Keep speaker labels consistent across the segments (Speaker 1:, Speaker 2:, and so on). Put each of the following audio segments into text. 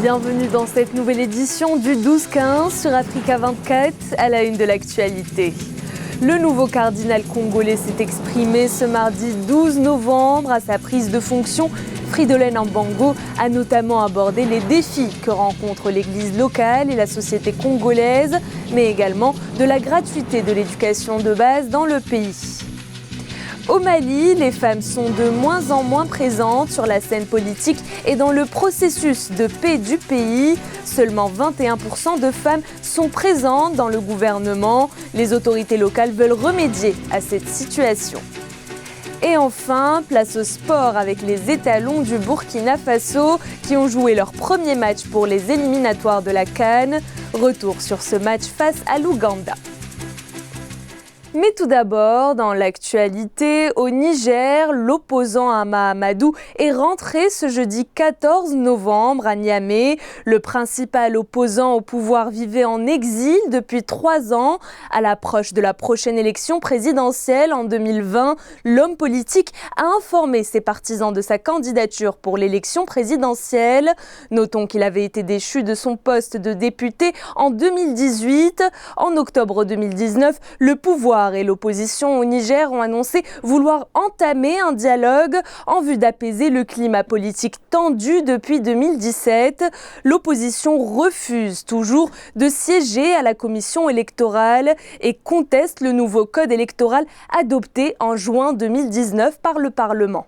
Speaker 1: Bienvenue dans cette nouvelle édition du 12-15 sur Africa 24 à la une de l'actualité. Le nouveau cardinal congolais s'est exprimé ce mardi 12 novembre à sa prise de fonction. Fridolin Ambongo a notamment abordé les défis que rencontrent l'Église locale et la société congolaise, mais également de la gratuité de l'éducation de base dans le pays. Au Mali, les femmes sont de moins en moins présentes sur la scène politique et dans le processus de paix du pays. Seulement 21% de femmes sont présentes dans le gouvernement. Les autorités locales veulent remédier à cette situation. Et enfin, place au sport avec les étalons du Burkina Faso qui ont joué leur premier match pour les éliminatoires de la CAN. Retour sur ce match face à l'Ouganda. Mais tout d'abord, dans l'actualité, au Niger, l'opposant Hama Amadou est rentré ce jeudi 14 novembre à Niamey. Le principal opposant au pouvoir vivait en exil depuis 3 ans. À l'approche de la prochaine élection présidentielle en 2020, l'homme politique a informé ses partisans de sa candidature pour l'élection présidentielle. Notons qu'il avait été déchu de son poste de député en 2018. En octobre 2019, le pouvoir et l'opposition au Niger ont annoncé vouloir entamer un dialogue en vue d'apaiser le climat politique tendu depuis 2017. L'opposition refuse toujours de siéger à la commission électorale et conteste le nouveau code électoral adopté en juin 2019 par le Parlement.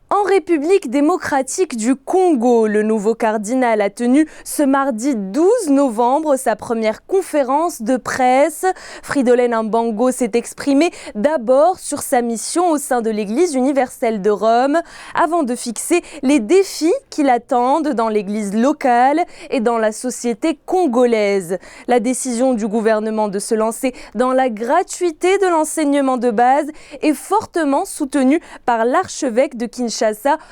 Speaker 1: En République démocratique du Congo, le nouveau cardinal a tenu ce mardi 12 novembre sa première conférence de presse. Fridolin Ambongo s'est exprimé d'abord sur sa mission au sein de l'Église universelle de Rome, avant de fixer les défis qui l'attendent dans l'Église locale et dans la société congolaise. La décision du gouvernement de se lancer dans la gratuité de l'enseignement de base est fortement soutenue par l'archevêque de Kinshasa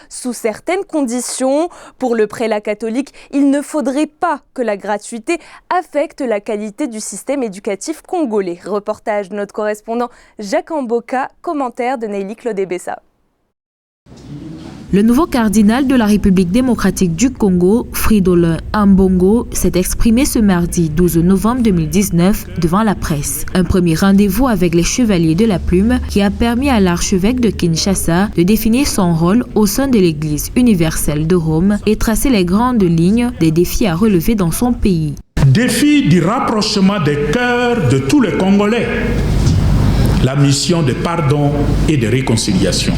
Speaker 1: sous certaines conditions. Pour le prélat catholique, il ne faudrait pas que la gratuité affecte la qualité du système éducatif congolais. Reportage de notre correspondant Jacques Amboka, commentaire de Nelly Claude-Bessa.
Speaker 2: Le nouveau cardinal de la République démocratique du Congo, Fridolin Ambongo, s'est exprimé ce mardi 12 novembre 2019 devant la presse. Un premier rendez-vous avec les chevaliers de la plume qui a permis à l'archevêque de Kinshasa de définir son rôle au sein de l'Église universelle de Rome et tracer les grandes lignes des défis à relever dans son pays.
Speaker 3: Défi du rapprochement des cœurs de tous les Congolais. La mission de pardon et de réconciliation.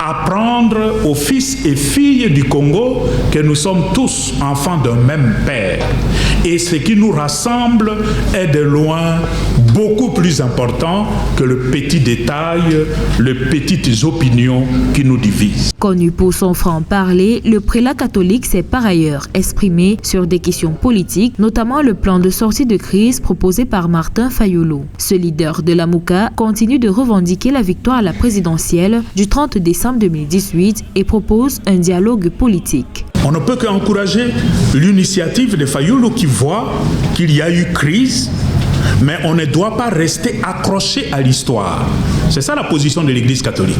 Speaker 3: Apprendre aux fils et filles du Congo que nous sommes tous enfants d'un même Père. Et ce qui nous rassemble est de loin beaucoup plus important que le petit détail, les petites opinions qui nous divisent.
Speaker 2: Connu pour son franc-parler, le prélat catholique s'est par ailleurs exprimé sur des questions politiques, notamment le plan de sortie de crise proposé par Martin Fayulu. Ce leader de la Mouka continue de revendiquer la victoire à la présidentielle du 30 décembre 2018 et propose un dialogue politique.
Speaker 3: On ne peut qu'encourager l'initiative de Fayulu qui voit qu'il y a eu crise, mais on ne doit pas rester accroché à l'histoire. C'est ça la position de l'Église catholique.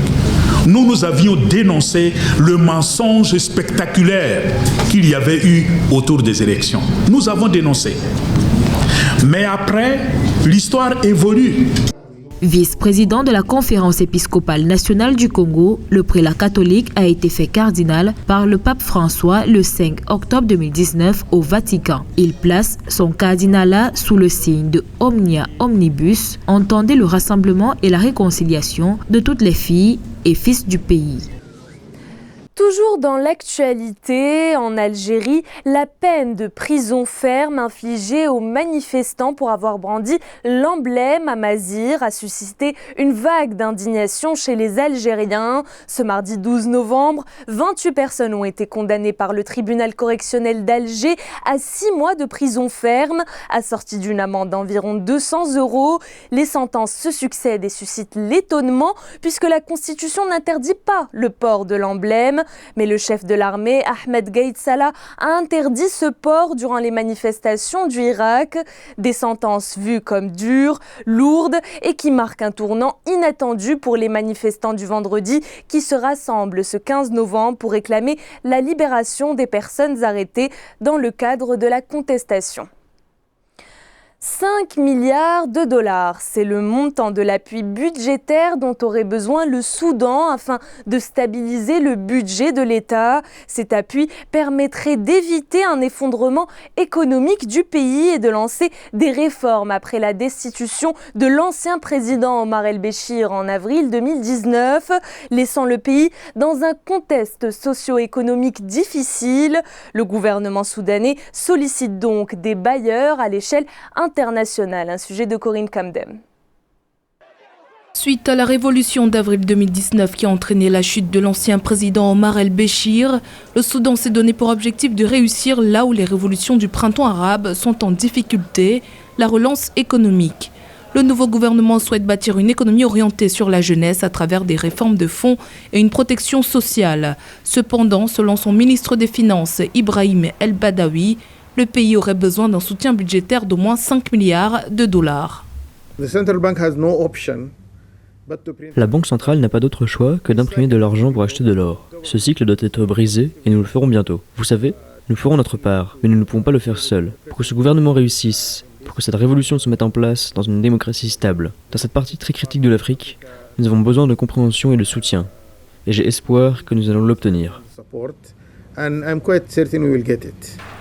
Speaker 3: Nous avions dénoncé le mensonge spectaculaire qu'il y avait eu autour des élections. Nous avons dénoncé. Mais après, l'histoire évolue.
Speaker 2: Vice-président de la Conférence épiscopale nationale du Congo, le prélat catholique a été fait cardinal par le pape François le 5 octobre 2019 au Vatican. Il place son cardinalat sous le signe de Omnia Omnibus, entendez le rassemblement et la réconciliation de toutes les filles et fils du pays.
Speaker 1: Toujours dans l'actualité, en Algérie, la peine de prison ferme infligée aux manifestants pour avoir brandi l'emblème Amazigh a suscité une vague d'indignation chez les Algériens. Ce mardi 12 novembre, 28 personnes ont été condamnées par le tribunal correctionnel d'Alger à 6 mois de prison ferme, assortie d'une amende d'environ 200 €. Les sentences se succèdent et suscitent l'étonnement puisque la Constitution n'interdit pas le port de l'emblème. Mais le chef de l'armée, Ahmed Gaïd Salah, a interdit ce port durant les manifestations du Irak. Des sentences vues comme dures, lourdes et qui marquent un tournant inattendu pour les manifestants du vendredi qui se rassemblent ce 15 novembre pour réclamer la libération des personnes arrêtées dans le cadre de la contestation. 5 milliards de dollars, c'est le montant de l'appui budgétaire dont aurait besoin le Soudan afin de stabiliser le budget de l'État. Cet appui permettrait d'éviter un effondrement économique du pays et de lancer des réformes après la destitution de l'ancien président Omar el-Béchir en avril 2019, laissant le pays dans un contexte socio-économique difficile. Le gouvernement soudanais sollicite donc des bailleurs à l'échelle internationale. Un sujet de Corinne Kamdem.
Speaker 4: Suite à la révolution d'avril 2019 qui a entraîné la chute de l'ancien président Omar el-Béchir, le Soudan s'est donné pour objectif de réussir là où les révolutions du printemps arabe sont en difficulté, la relance économique. Le nouveau gouvernement souhaite bâtir une économie orientée sur la jeunesse à travers des réformes de fonds et une protection sociale. Cependant, selon son ministre des Finances, Ibrahim El-Badawi, le pays aurait besoin d'un soutien budgétaire d'au moins 5 milliards de dollars.
Speaker 5: La Banque centrale n'a pas d'autre choix que d'imprimer de l'argent pour acheter de l'or. Ce cycle doit être brisé et nous le ferons bientôt. Vous savez, nous ferons notre part, mais nous ne pouvons pas le faire seuls. Pour que ce gouvernement réussisse, pour que cette révolution se mette en place dans une démocratie stable, dans cette partie très critique de l'Afrique, nous avons besoin de compréhension et de soutien. Et j'ai espoir que nous allons l'obtenir.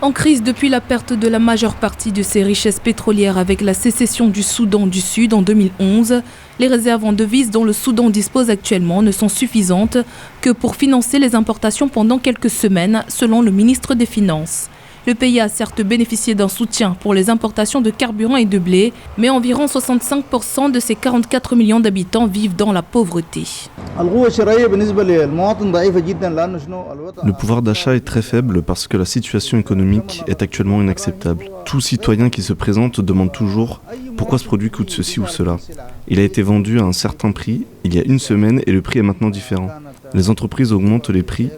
Speaker 4: En crise depuis la perte de la majeure partie de ses richesses pétrolières avec la sécession du Soudan du Sud en 2011, les réserves en devises dont le Soudan dispose actuellement ne sont suffisantes que pour financer les importations pendant quelques semaines, selon le ministre des Finances. Le pays a certes bénéficié d'un soutien pour les importations de carburant et de blé, mais environ 65% de ses 44 millions d'habitants vivent dans la pauvreté.
Speaker 6: Le pouvoir d'achat est très faible parce que la situation économique est actuellement inacceptable. Tout citoyen qui se présente demande toujours pourquoi ce produit coûte ceci ou cela. Il a été vendu à un certain prix il y a une semaine et le prix est maintenant différent. Les entreprises augmentent les prix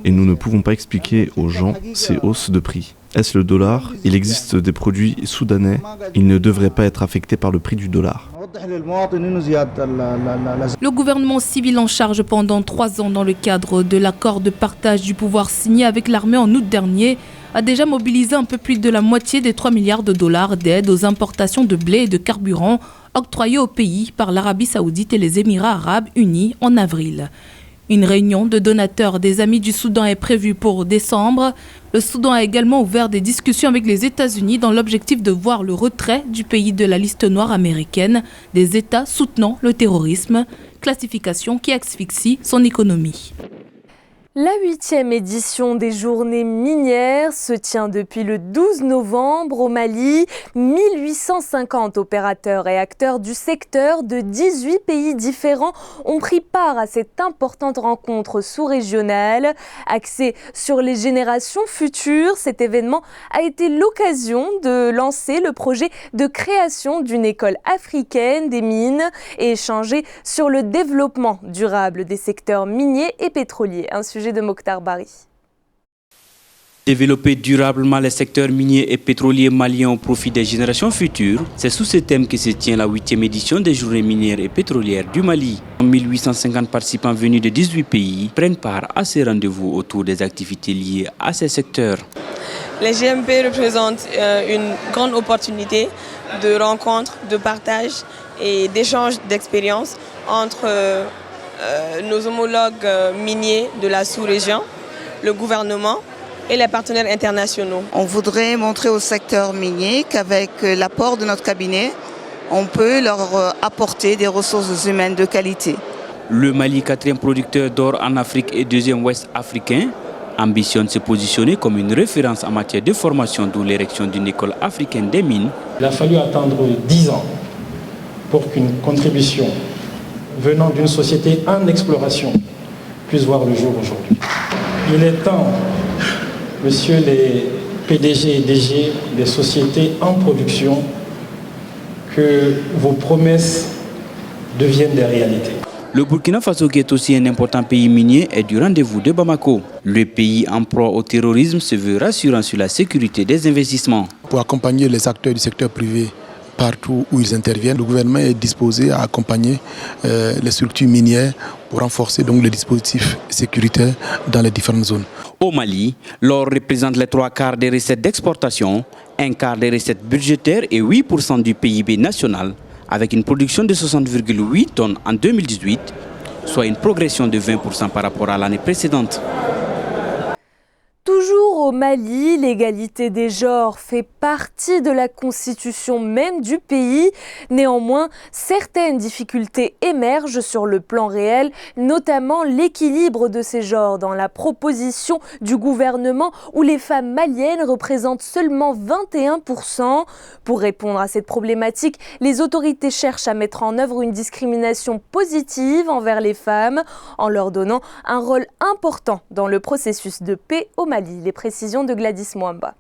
Speaker 6: et nous ne pouvons pas expliquer aux gens ces hausses de prix. Est-ce le dollar? Il existe des produits soudanais, ils ne devraient pas être affectés par le prix du dollar.
Speaker 4: Le gouvernement civil en charge pendant 3 ans dans le cadre de l'accord de partage du pouvoir signé avec l'armée en août dernier a déjà mobilisé un peu plus de la moitié des 3 milliards de dollars d'aide aux importations de blé et de carburant octroyés au pays par l'Arabie Saoudite et les Émirats Arabes Unis en avril. Une réunion de donateurs des Amis du Soudan est prévue pour décembre. Le Soudan a également ouvert des discussions avec les États-Unis dans l'objectif de voir le retrait du pays de la liste noire américaine des États soutenant le terrorisme, classification qui asphyxie son économie.
Speaker 1: La 8e édition des Journées minières se tient depuis le 12 novembre au Mali. 1850 opérateurs et acteurs du secteur de 18 pays différents ont pris part à cette importante rencontre sous-régionale. Axé sur les générations futures, cet événement a été l'occasion de lancer le projet de création d'une école africaine des mines et échanger sur le développement durable des secteurs miniers et pétroliers. Un sujet de Mokhtar Bari.
Speaker 7: Développer durablement les secteurs miniers et pétroliers maliens au profit des générations futures, c'est sous ce thème que se tient la 8e édition des Journées minières et pétrolières du Mali. 1850 participants venus de 18 pays prennent part à ces rendez-vous autour des activités liées à ces secteurs.
Speaker 8: Les GMP représentent une grande opportunité de rencontre, de partage et d'échange d'expériences entre nos homologues miniers de la sous-région, le gouvernement et les partenaires internationaux.
Speaker 9: On voudrait montrer au secteur minier qu'avec l'apport de notre cabinet, on peut leur apporter des ressources humaines de qualité.
Speaker 7: Le Mali, 4e producteur d'or en Afrique et 2e ouest africain, ambitionne se positionner comme une référence en matière de formation, d'où l'érection d'une école africaine des mines.
Speaker 10: Il a fallu attendre 10 ans pour qu'une contribution venant d'une société en exploration puisse voir le jour aujourd'hui. Il est temps, messieurs les PDG et DG des sociétés en production, que vos promesses deviennent des réalités.
Speaker 7: Le Burkina Faso, qui est aussi un important pays minier, est du rendez-vous de Bamako. Le pays en proie au terrorisme se veut rassurant sur la sécurité des investissements.
Speaker 11: Pour accompagner les acteurs du secteur privé partout où ils interviennent, le gouvernement est disposé à accompagner les structures minières pour renforcer donc les dispositifs sécuritaires dans les différentes zones.
Speaker 7: Au Mali, l'or représente les 3/4 des recettes d'exportation, 1/4 des recettes budgétaires et 8% du PIB national, avec une production de 60,8 tonnes en 2018, soit une progression de 20% par rapport à l'année précédente.
Speaker 1: Toujours au Mali, l'égalité des genres fait partie de la constitution même du pays. Néanmoins, certaines difficultés émergent sur le plan réel, notamment l'équilibre de ces genres dans la proposition du gouvernement où les femmes maliennes représentent seulement 21%. Pour répondre à cette problématique, les autorités cherchent à mettre en œuvre une discrimination positive envers les femmes en leur donnant un rôle important dans le processus de paix au Mali. Les précisions de Gladys Mwamba.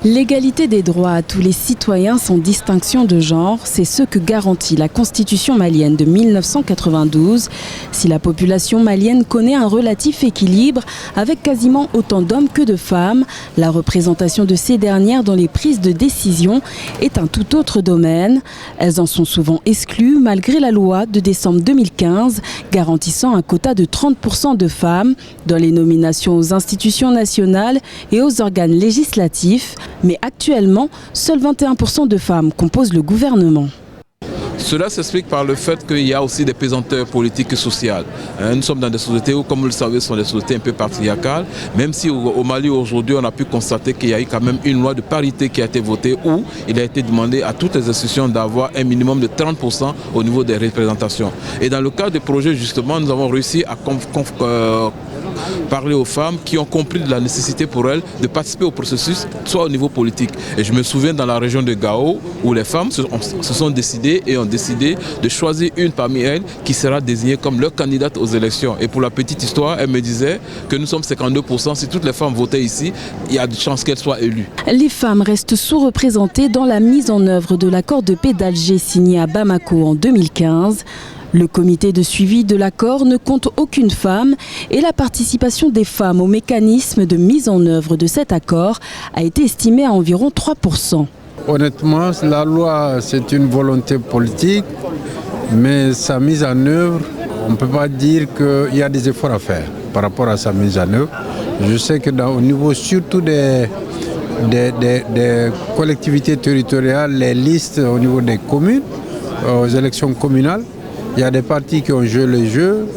Speaker 12: L'égalité des droits à tous les citoyens sans distinction de genre, c'est ce que garantit la Constitution malienne de 1992. Si la population malienne connaît un relatif équilibre, avec quasiment autant d'hommes que de femmes, la représentation de ces dernières dans les prises de décision est un tout autre domaine. Elles en sont souvent exclues malgré la loi de décembre 2015 garantissant un quota de 30% de femmes dans les nominations aux institutions nationales et aux organes législatifs. Mais actuellement, seuls 21% de femmes composent le gouvernement.
Speaker 13: Cela s'explique par le fait qu'il y a aussi des pesanteurs politiques et sociales. Nous sommes dans des sociétés où, comme vous le savez, ce sont des sociétés un peu patriarcales, même si au Mali aujourd'hui on a pu constater qu'il y a eu quand même une loi de parité qui a été votée où il a été demandé à toutes les institutions d'avoir un minimum de 30% au niveau des représentations. Et dans le cas des projets justement, nous avons réussi à parler aux femmes qui ont compris de la nécessité pour elles de participer au processus, soit au niveau politique. Et je me souviens dans la région de Gao où les femmes se sont décidées et ont décidé de choisir une parmi elles qui sera désignée comme leur candidate aux élections. Et pour la petite histoire, elle me disait que nous sommes 52%. Si toutes les femmes votaient ici, il y a de chances qu'elles soient élues.
Speaker 12: Les femmes restent sous-représentées dans la mise en œuvre de l'accord de paix d'Alger signé à Bamako en 2015. Le comité de suivi de l'accord ne compte aucune femme et la participation des femmes au mécanisme de mise en œuvre de cet accord a été estimée à environ 3%.
Speaker 14: Honnêtement, la loi, c'est une volonté politique, mais sa mise en œuvre, on ne peut pas dire qu'il y a des efforts à faire par rapport à sa mise en œuvre. Je sais que au niveau surtout des collectivités territoriales, les listes au niveau des communes, aux élections communales, il y a des partis qui ont joué le jeu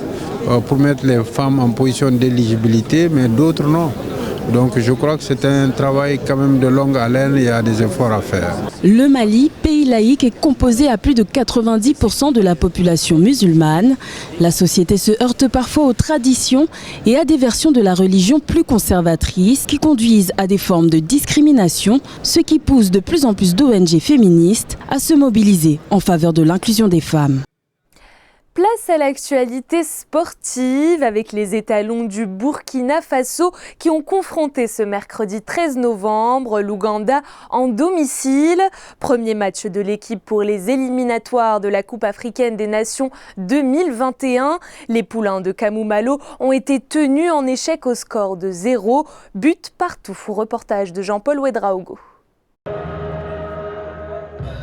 Speaker 14: pour mettre les femmes en position d'éligibilité, mais d'autres non. Donc je crois que c'est un travail quand même de longue haleine, il y a des efforts à faire.
Speaker 12: Le Mali, pays laïque, est composé à plus de 90% de la population musulmane. La société se heurte parfois aux traditions et à des versions de la religion plus conservatrices qui conduisent à des formes de discrimination, ce qui pousse de plus en plus d'ONG féministes à se mobiliser en faveur de l'inclusion des femmes.
Speaker 1: Place à l'actualité sportive avec les étalons du Burkina Faso qui ont confronté ce mercredi 13 novembre l'Ouganda en domicile. Premier match de l'équipe pour les éliminatoires de la Coupe africaine des Nations 2021. Les poulains de Kamou-Malo ont été tenus en échec au score de 0, but partout. Reportage de Jean-Paul Ouedraogo.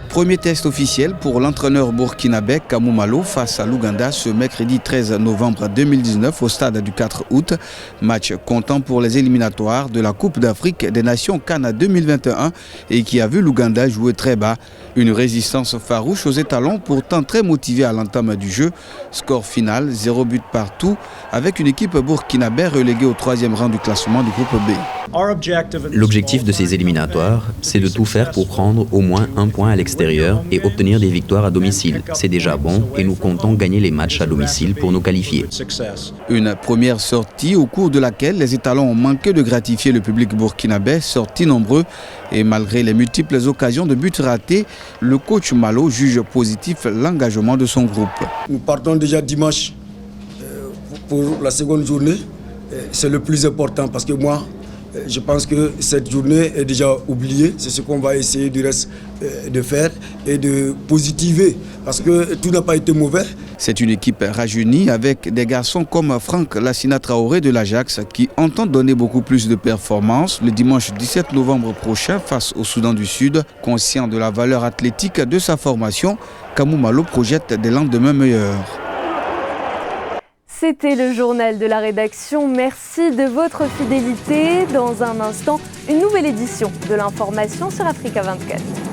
Speaker 15: Premier test officiel pour l'entraîneur burkinabé Kamou Malo face à l'Ouganda ce mercredi 13 novembre 2019 au stade du 4 août. Match comptant pour les éliminatoires de la Coupe d'Afrique des Nations CAN 2021 et qui a vu l'Ouganda jouer très bas. Une résistance farouche aux étalons pourtant très motivée à l'entame du jeu. Score final, 0 but partout avec une équipe burkinabé reléguée au 3e rang du classement du groupe B.
Speaker 16: L'objectif de ces éliminatoires, c'est de tout faire pour prendre au moins un point à l'extérieur et obtenir des victoires à domicile. C'est déjà bon et nous comptons gagner les matchs à domicile pour nous qualifier.
Speaker 15: Une première sortie au cours de laquelle les étalons ont manqué de gratifier le public burkinabé, sortis nombreux. Et malgré les multiples occasions de buts ratés, le coach Malo juge positif l'engagement de son groupe.
Speaker 17: Nous partons déjà dimanche pour la seconde journée. C'est le plus important parce que moi, je pense que cette journée est déjà oubliée. C'est ce qu'on va essayer du reste de faire et de positiver. Parce que tout n'a pas été mauvais.
Speaker 15: C'est une équipe rajeunie avec des garçons comme Franck Lassina Traoré de l'Ajax qui entend donner beaucoup plus de performances le dimanche 17 novembre prochain face au Soudan du Sud. Conscient de la valeur athlétique de sa formation, Kamou Malo projette des lendemains meilleurs.
Speaker 1: C'était le journal de la rédaction. Merci de votre fidélité. Dans un instant, une nouvelle édition de l'information sur Africa 24.